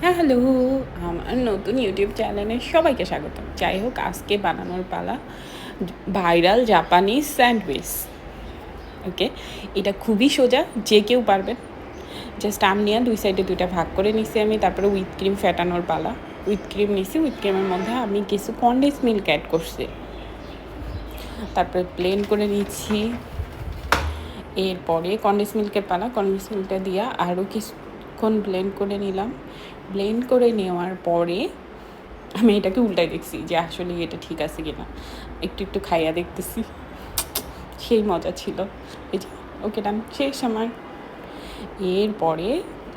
হ্যাঁ, হ্যালো! আমার নতুন ইউটিউব চ্যানেলে সবাইকে স্বাগতম। যাই হোক, আজকে বানানোর পালা ভাইরাল জাপানিজ স্যান্ডউইচ। ওকে? এটা খুবই সোজা, যে কেউ পারবেন। জাস্ট আম নিয়ে 2 সাইডে 2টা ভাগ করে নিছি আমি। তারপরে হুইপ ক্রিম ফেটানোর পালা। হুইপ ক্রিম নিছি, হুইপ ক্রিমের মধ্যে আমি কিছু কনডেন্স মিল্ক অ্যাড করছি। তারপরে ব্লেন্ড করে নিচ্ছি। এরপরে কনডেন্স মিল্কের পালা। কনডেন্স মিল্কটা দিয়া আরও কিছুক্ষণ ব্লেন্ড করে নিলাম। ব্লেন্ড করে নেওয়ার পরে আমি এটাকে উল্টাই দেখছি যে আসলে এটা ঠিক আছে কিনা। একটু একটু খাইয়া দেখতেছি, সেই মজা ছিল। এই যে ওকে ডান, শেষ আমার। এরপরে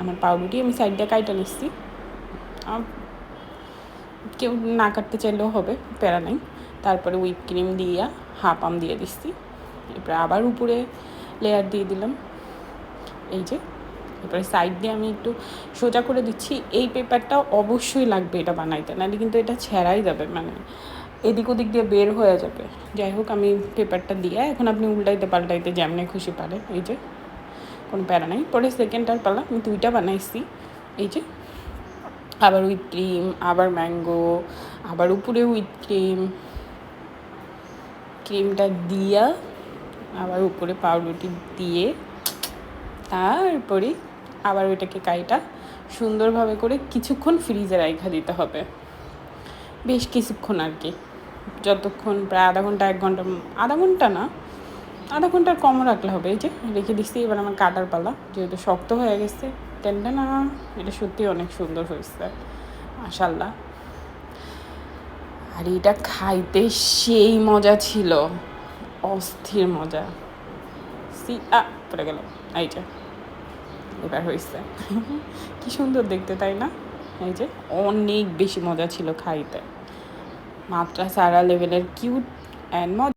আমার পাউরুটি আমি সাইড দিয়ে কাইটা নিচ্ছি। কেউ না কাটতে চাইলেও হবে, প্যারা নাই। তারপরে হুইপ ক্রিম দিয়া হাফ আম দিয়ে দিচ্ছি। এরপরে আবার উপরে লেয়ার দিয়ে দিলাম। এই যে এরপরে সাইড দিয়ে আমি একটু সোজা করে দিচ্ছি। এই পেপারটা অবশ্যই লাগবে এটা বানাইতে, নাহলে কিন্তু এটা ছেঁড়াই যাবে, মানে এদিক ওদিক দিয়ে বের হয়ে যাবে। যাই হোক, আমি পেপারটা দিয়ে এখন আপনি উল্টাইতে পাল্টাইতে যেমনি খুশি পারে। এই যে কোনো প্যারা নাই। পরে সেকেন্ডটার পালা আমি 2টা বানাইছি। এই যে আবার হুইপ ক্রিম, আবার ম্যাঙ্গো, আবার উপরে হুইপ ক্রিমটা দিয়া আবার উপরে পাউরুটি দিয়ে তারপরে আবার ওইটাকে কাইটা সুন্দরভাবে করে কিছুক্ষণ ফ্রিজে রাখা দিতে হবে, বেশ কিছুক্ষণ আর কি, যতক্ষণ প্রায় আধা ঘন্টা 1 ঘন্টা, আধা ঘন্টা না, আধা ঘন্টার কমও রাখলে হবে। এই যে রেখে দিচ্ছি। এবার আমার কাটার পালা, যেহেতু শক্ত হয়ে গেছে। টেনটা না, এটা সত্যি অনেক সুন্দর হয়েছে মাশাল্লাহ। আর এটা খাইতে সেই মজা ছিল, অস্থির মজা। পড়ে গেল। এইটা এবার হয়েছে। কি সুন্দর দেখতে, তাই না? এই যে অনেক বেশি মজা ছিল খাইতে, মাত্রা সারা লেভেলের কিউট অ্যান্ড মজা।